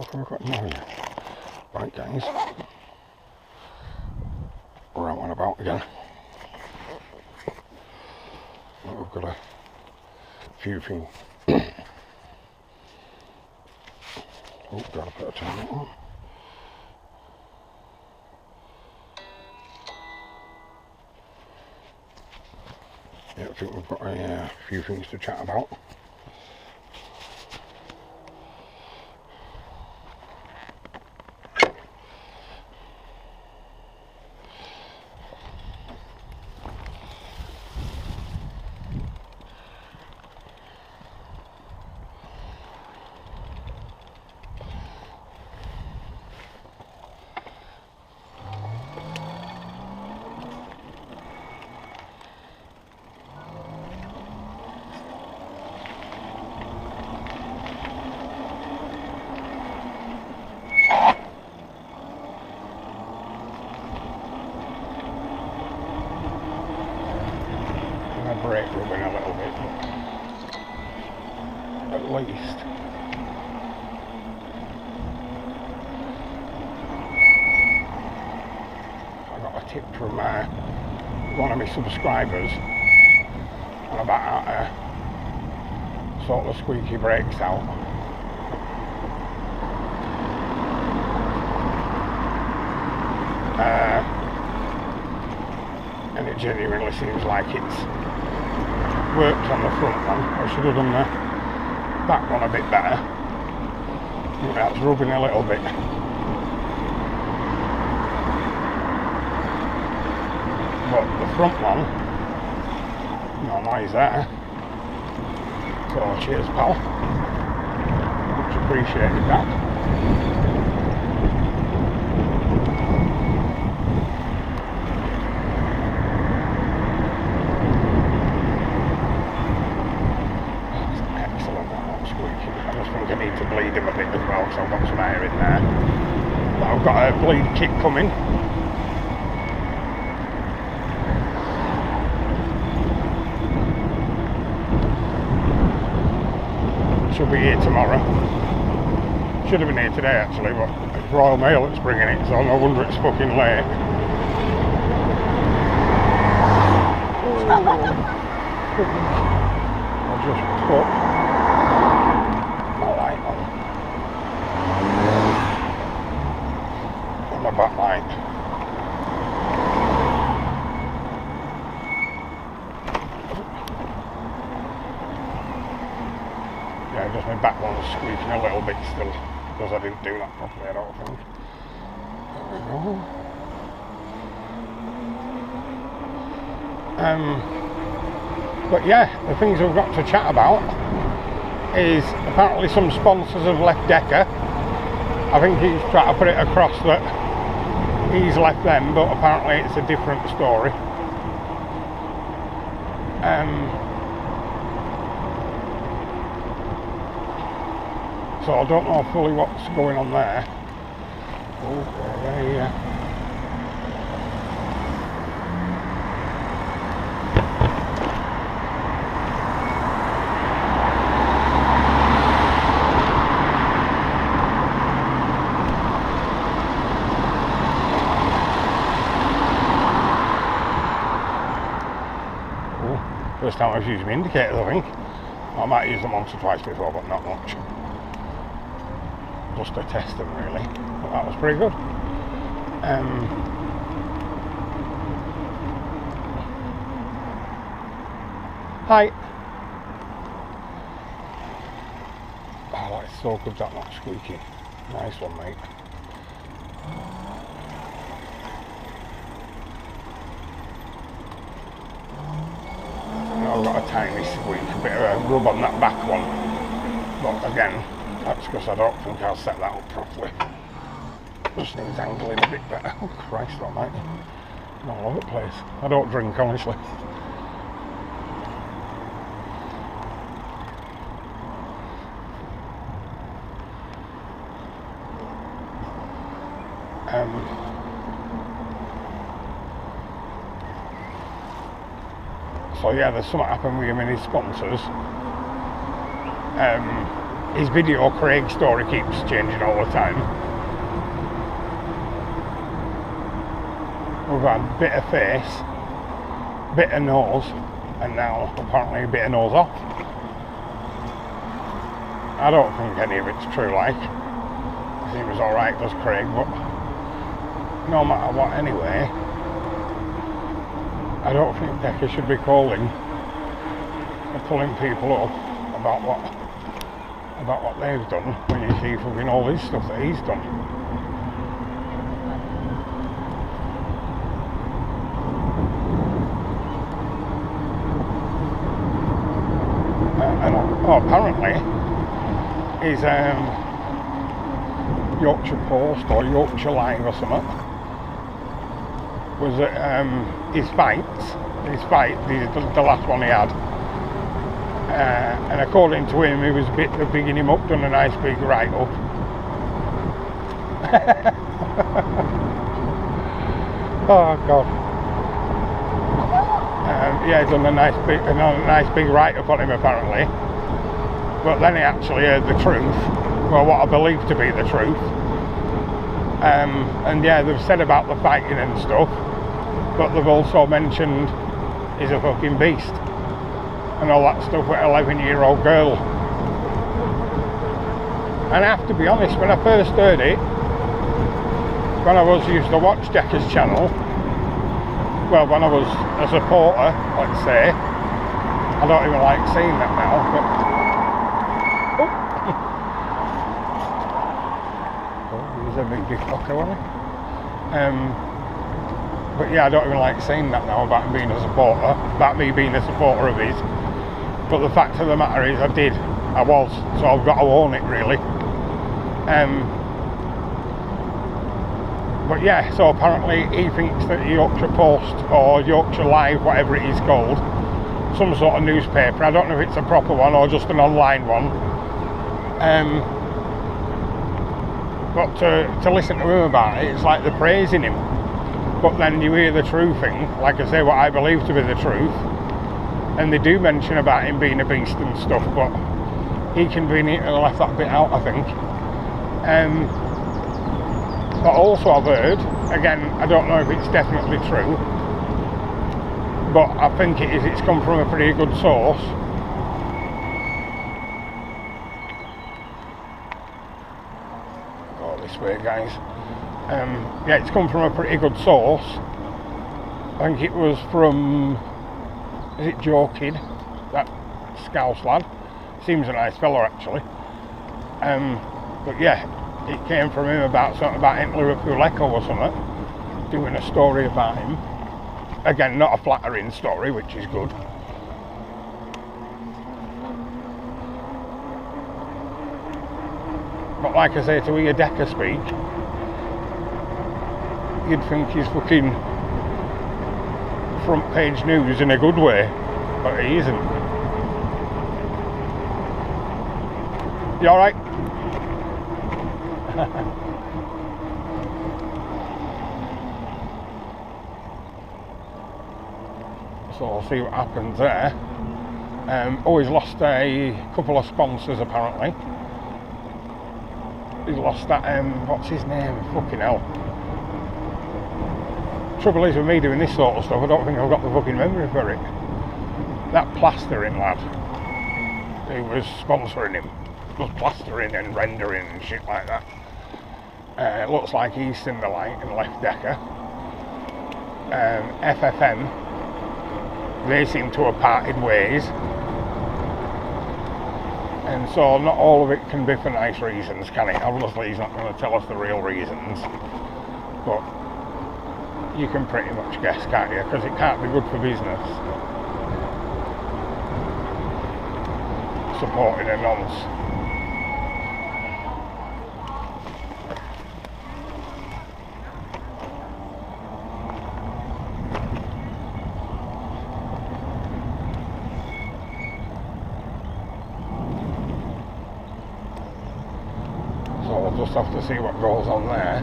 fuck have we got now? Right guys, we're out and about again. We've got a few things. Oh, gotta put a time on. Yeah, I think we've got a few things to chat about. Brake rubbing a little bit, but at least I got a tip from one of my subscribers on about how to sort the squeaky brakes out. And it genuinely seems like it's worked on the front one. I should have done the back one a bit better. That's rubbing a little bit. But the front one, no noise there. So cheers pal. Much appreciated that. Bleed him a bit as well, so I've got some air in there. But I've got a bleed kit coming. Should be here tomorrow. Should have been here today actually, but it's Royal Mail that's bringing it, so no wonder it's fucking late. I'll just put the back light. Yeah, just my back one's squeaking a little bit still because I didn't do that properly, I don't think. There we go. But yeah, the things we've got to chat about is apparently some sponsors have left Decca. I think he's trying to put it across that he's left them, but apparently it's a different story. So I don't know fully what's going on there. Okay, yeah. First time I've used my indicators, I think. I might use them once or twice before, but not much. Just to test them, really. But that was pretty good. Hi. Oh, that's so good, that not squeaky. Nice one, mate. I've got a tiny squeak, a bit of a rub on that back one, but again, that's because I don't think I'll set that up properly. Just needs angling a bit better. Oh Christ almighty, I'm all over the place. I don't drink, honestly. So yeah, there's something happened with him and his sponsors. his video Craig story keeps changing all the time. We've had bit of face, bit of nose, and now apparently a bit of nose off. I don't think any of it's true, like. He seems alright, does Craig, but no matter what anyway, I don't think Decca should be calling and pulling people up about what they've done when you see fucking all this stuff that he's done. Apparently his Yorkshire Post or Yorkshire Live or something was that his fight, the last one he had, and according to him, he was a bit bigging him up, done a nice big write up. Oh God. Yeah, done a nice big write up on him apparently. But then he actually heard the truth, well, what I believe to be the truth. And yeah, they've said about the fighting and stuff, but they've also mentioned he's a fucking beast and all that stuff with an 11-year-old girl. And I have to be honest, when I first heard it, when I used to watch Decca's channel, well, when I was a supporter, let's say, I don't even like seeing that now, but he's a big fucker, wasn't he? But yeah, I don't even like saying that now about him being a supporter, about me being a supporter of his. But the fact of the matter is, I was, so I've got to own it, really. But yeah, so apparently he thinks that Yorkshire Post or Yorkshire Live, whatever it is called, some sort of newspaper, I don't know if it's a proper one or just an online one, but to listen to him about it, it's like they're praising him. But then you hear the true thing, like I say, what I believe to be the truth, and they do mention about him being a beast and stuff, but he conveniently left that bit out, I think. But also I've heard, again, I don't know if it's definitely true, but I think it is, it's come from a pretty good source. Go this way, guys. Yeah, it's come from a pretty good source. I think it was from, is it Joe Kidd, that Scouse lad? Seems a nice fella, actually. But yeah, it came from him about something about Liverpool Echo or something, doing a story about him. Again, not a flattering story, which is good. But like I say, to hear Decca speak, you'd think he's fucking front page news in a good way, but he isn't. You alright? So I'll see what happens there. Oh, he's lost a couple of sponsors apparently. He's lost that, what's his name? Fucking hell. Trouble is with me doing this sort of stuff, I don't think I've got the fucking memory for it. That plastering lad who was sponsoring him, was plastering and rendering and shit like that. It looks like he's seen the light and left Decca. FFM, they seem to have parted ways. And so not all of it can be for nice reasons, can it? Obviously he's not going to tell us the real reasons, but you can pretty much guess, can't you? Because it can't be good for business supporting a nonce. So we'll just have to see what goes on there.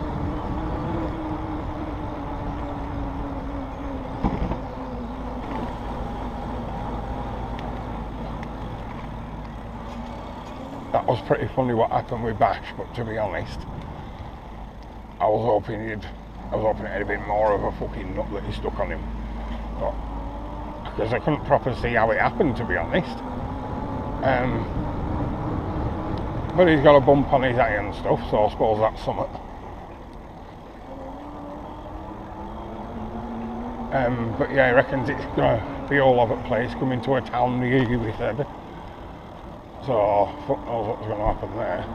that was pretty funny what happened with Bash, but to be honest, I was hoping it had a bit more of a fucking nut that he stuck on him. But, because I couldn't properly see how it happened, to be honest. But he's got a bump on his eye and stuff, so I suppose that's something. But yeah, he reckons it's going to be all over the place, coming to a town near you, he said. So, fuck knows what's going to happen there.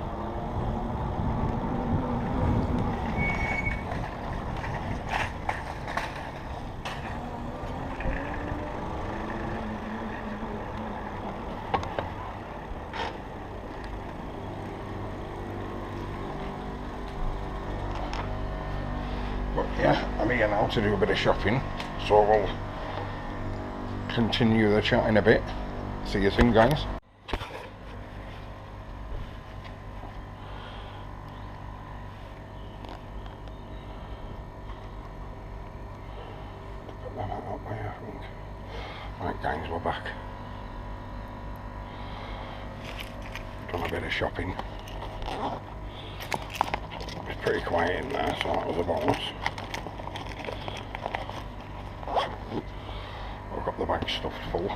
But yeah, I'm here now to do a bit of shopping, so we'll continue the chat in a bit. See you soon, guys. Put that out that way, I think. Right, guys, we're back. Done a bit of shopping. It's pretty quiet in there, so that was a bonus. I've got the bag stuffed full.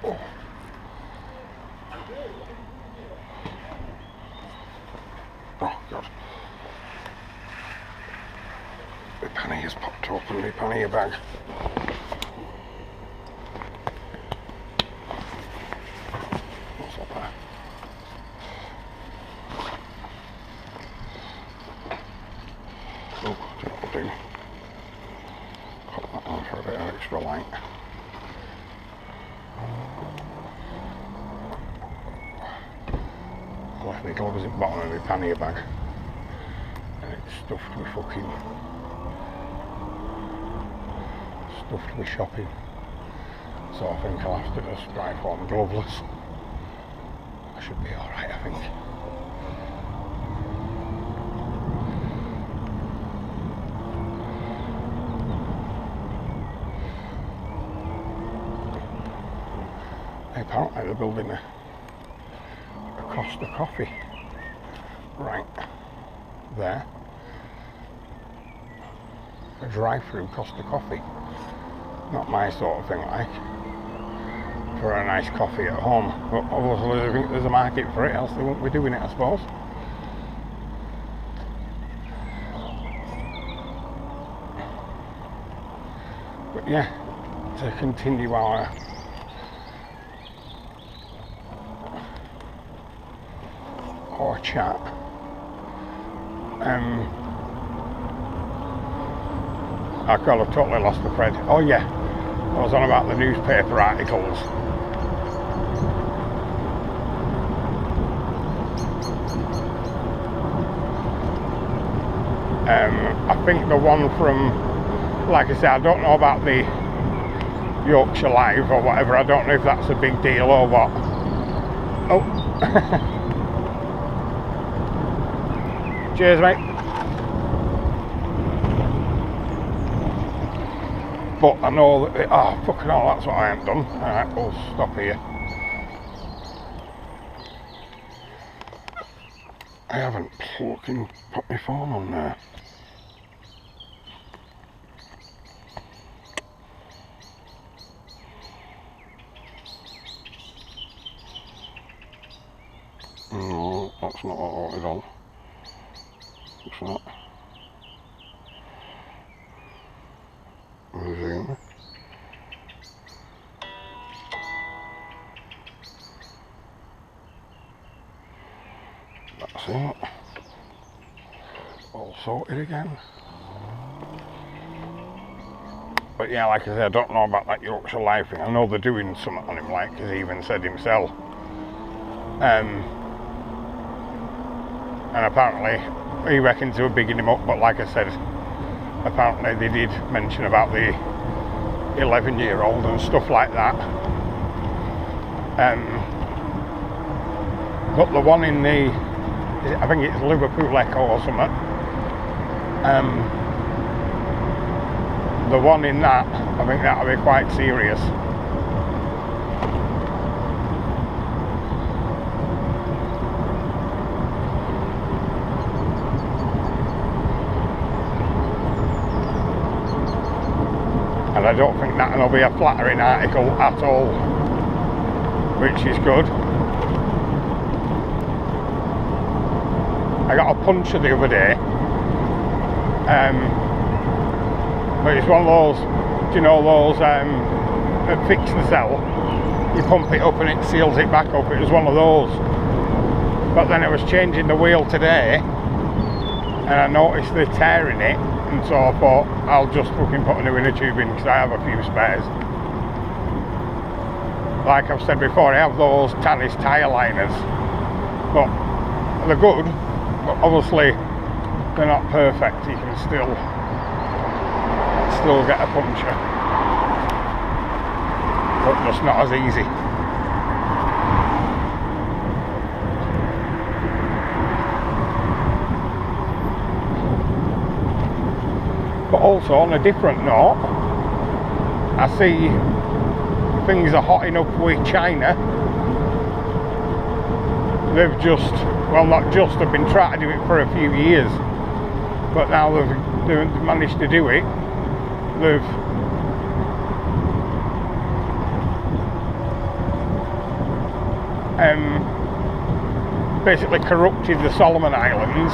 Oh. Oh God. My panny has popped open, my panny bag. What's up there? Oh, that'll do. Put that on for a bit of extra light. I left my gloves at the bottom of my pannier bag and it's stuffed with shopping. So I think I'll have to just drive home gloveless. I should be alright, I think. Apparently they're building a Costa Coffee right there. A drive-through Costa Coffee. Not my sort of thing, like, for a nice coffee at home. But obviously there's a market for it, else they won't be doing it, I suppose. But yeah, to continue our chat. Oh God, I've totally lost the thread. Oh yeah, I was on about the newspaper articles. I think the one from, like I said, I don't know about the Yorkshire Live or whatever. I don't know if that's a big deal or what. Oh. Cheers, mate. But I know that, oh, fucking hell, that's what I haven't done. Alright, we'll stop here. I haven't fucking put my phone on there. No, that's not what I wanted on. What's that? Resume. That's it. All sorted again. But yeah, like I said, I don't know about that Yorkshire Life thing. I know they're doing something on him, like, because he even said himself. And apparently he reckons they were bigging him up, but like I said, apparently they did mention about the 11-year-old and stuff like that. But the one in the, I think it's Liverpool Echo or something, the one in that, I think that'll be quite serious. And I don't think that'll be a flattering article at all, which is good. I got a puncher the other day, but it's one of those, do you know those that fix and sell? You pump it up and it seals it back up. It was one of those. But then I was changing the wheel today and I noticed they're tearing it, and so I thought I'll just fucking put a new inner tube in because I have a few spares. Like I've said before, I have those Tannis tyre liners, but they're good, but obviously they're not perfect. You can still get a puncture, but just not as easy. But also on a different note, I see things are hot enough with China. They've just, well not just, they've been trying to do it for a few years, but now they've managed to do it. They've basically corrupted the Solomon Islands,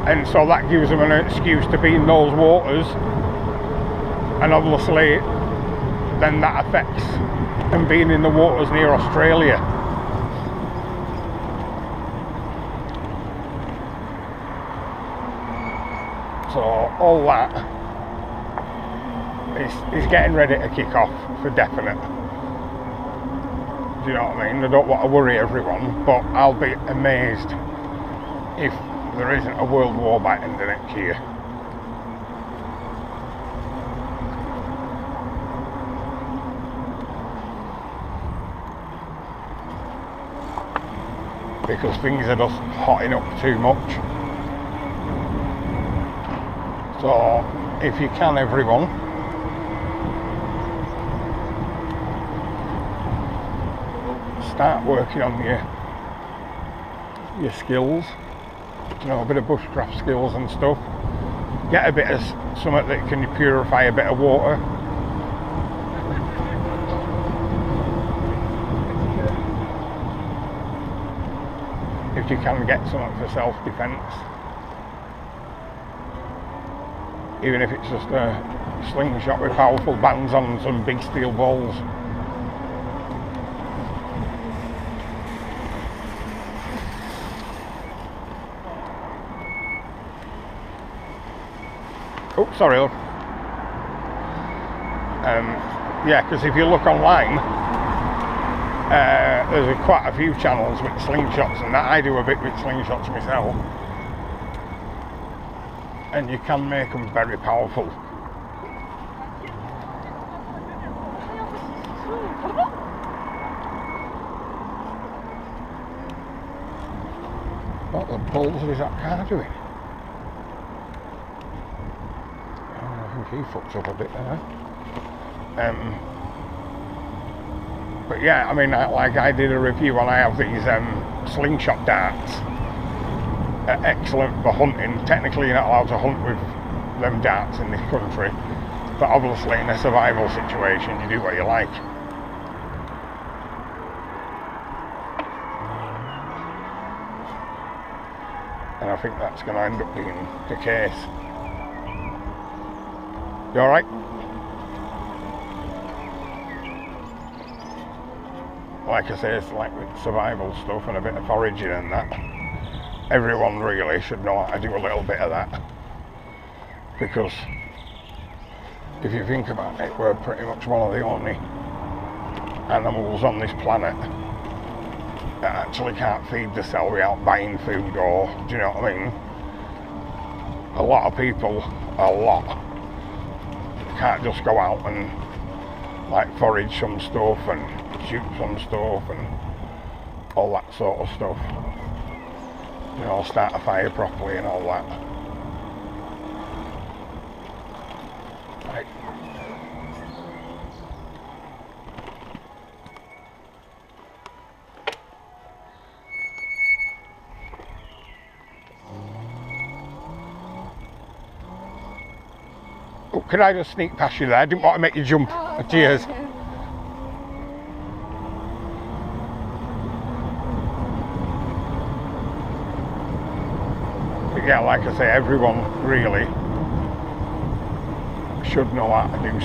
and so that gives them an excuse to be in those waters, and obviously then that affects them being in the waters near Australia. So all that is getting ready to kick off for definite. Do you know what I mean? I don't want to worry everyone, but I'll be amazed if there isn't a world war by the end of next year. Because things are just hotting up too much. So if you can, everyone, start working on your skills, you know, a bit of bushcraft skills and stuff. Get a bit of something that can purify a bit of water. If you can get something for self-defense, even if it's just a slingshot with powerful bands on some big steel balls. Oh, sorry, love. Yeah, because if you look online, there's quite a few channels with slingshots and that. I do a bit with slingshots myself, and you can make them very powerful. What the balls is that car doing? He fucked up a bit there. But yeah, I mean, like I did a review and I have these slingshot darts. Excellent for hunting. Technically you're not allowed to hunt with them darts in this country, but obviously in a survival situation you do what you like. And I think that's going to end up being the case. You alright? Like I say, it's like with survival stuff and a bit of foraging and that. Everyone really should know how to do a little bit of that. Because if you think about it, we're pretty much one of the only animals on this planet that actually can't feed themselves without buying food, or, do you know what I mean? A lot of people, can't just go out and like forage some stuff and shoot some stuff and all that sort of stuff, you know, start a fire properly and all that. Could I just sneak past you there? I didn't want to make you jump. Oh, Cheers. fine. But yeah, like I say, everyone really should know how to do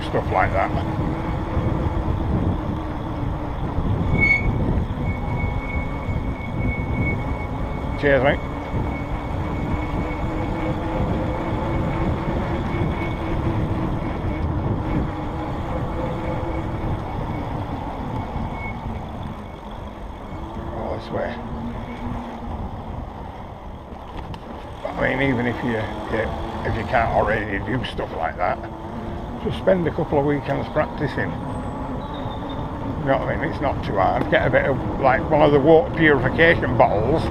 stuff like that. Cheers, mate. Oh, this way. But I mean, even if you can't already do stuff like that, just spend a couple of weekends practicing. You know what I mean? It's not too hard. Get a bit of, like, one of the water purification bottles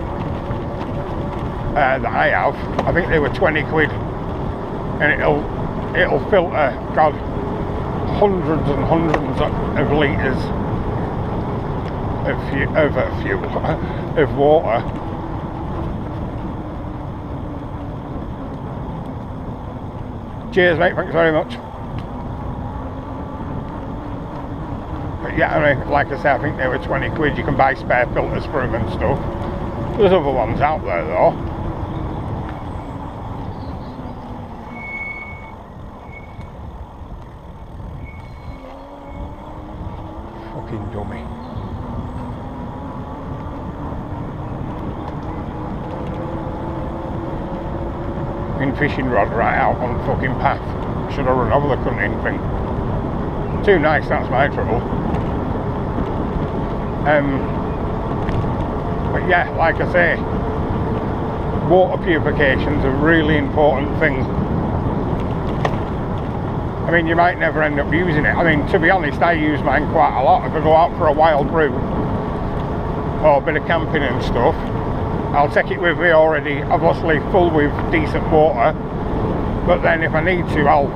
that I have. I think they were 20 quid, and it'll filter, God, hundreds and hundreds of litres of water. Cheers, mate, thanks very much. But yeah, I mean, like I say, I think they were 20 quid. You can buy spare filters for them and stuff. There's other ones out there though. Fucking dummy. Fishing rod right out on the fucking path. Should have run over the cunning thing. Too nice, that's my trouble. But yeah, like I say, water purification's a really important thing. I mean, you might never end up using it. I mean, to be honest, I use mine quite a lot. If I go out for a wild brew or a bit of camping and stuff, I'll take it with me already, obviously full with decent water, but then if I need to, I'll,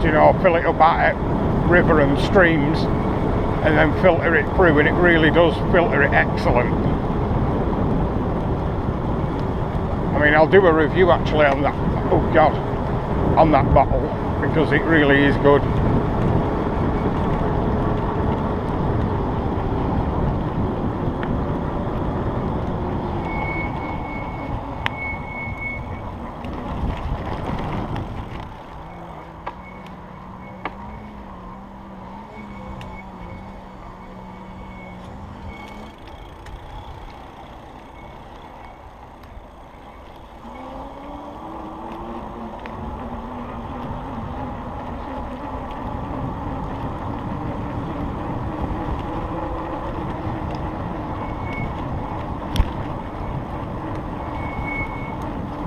you know, fill it up at river and streams and then filter it through, and it really does filter it excellent. I mean, I'll do a review actually on that, oh God, on that bottle, because it really is good.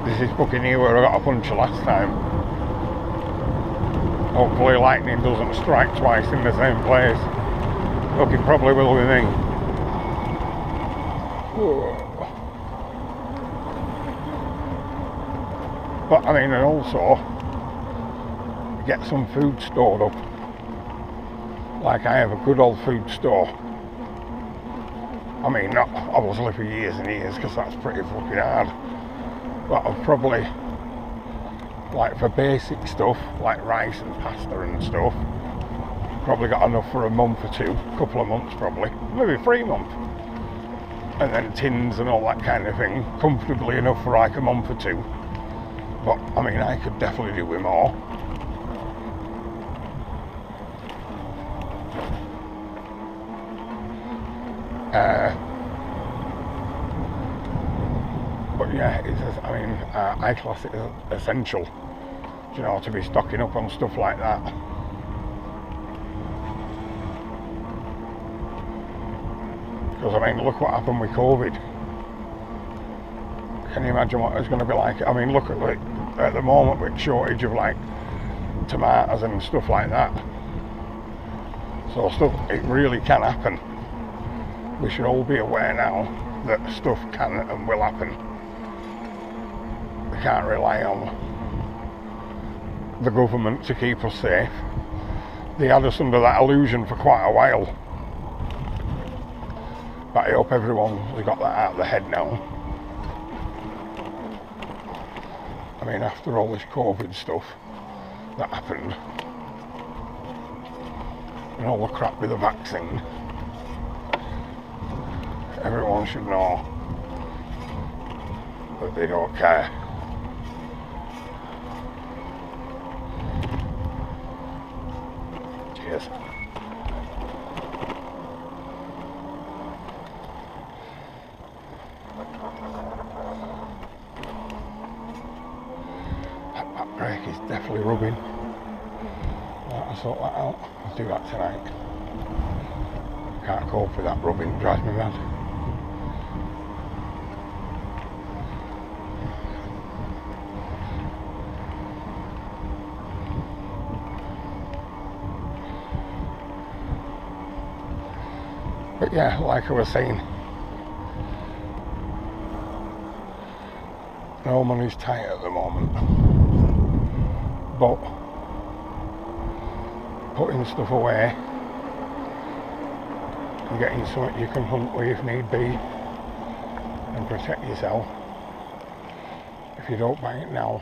This is fucking here where I got a puncture last time. Hopefully lightning doesn't strike twice in the same place. Look, it probably will with me. Whoa. But I mean, and also get some food stored up. Like I have a good old food store. I mean, not obviously for years and years, because that's pretty fucking hard. But I've probably, like for basic stuff, like rice and pasta and stuff, probably got enough for a month or two, couple of months probably, maybe 3 months. And then tins and all that kind of thing, comfortably enough for like a month or two. But I mean, I could definitely do with more. But yeah, I mean, I class it as essential, you know, to be stocking up on stuff like that. Because I mean, look what happened with COVID. Can you imagine what it's going to be like? I mean, look at like at the moment with shortage of like tomatoes and stuff like that. So stuff, it really can happen. We should all be aware now that stuff can and will happen. We can't rely on the government to keep us safe. They had us under that illusion for quite a while. But I hope everyone's got that out of their head now. I mean, after all this COVID stuff that happened, and all the crap with the vaccine, everyone should know that they don't care. Cheers. That brake is definitely rubbing. I'll sort that out. I'll do that tonight. Can't cope with that rubbing, it drives me mad. But yeah, like I was saying, no money's tight at the moment, but putting stuff away and getting something you can hunt with if need be and protect yourself, if you don't buy it now,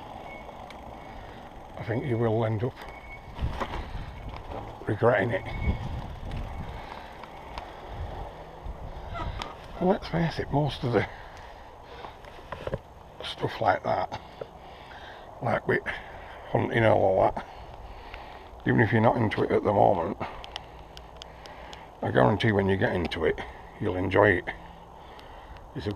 I think you will end up regretting it. And let's face it, most of the stuff like that, like with hunting and all that, even if you're not into it at the moment, I guarantee when you get into it, you'll enjoy it.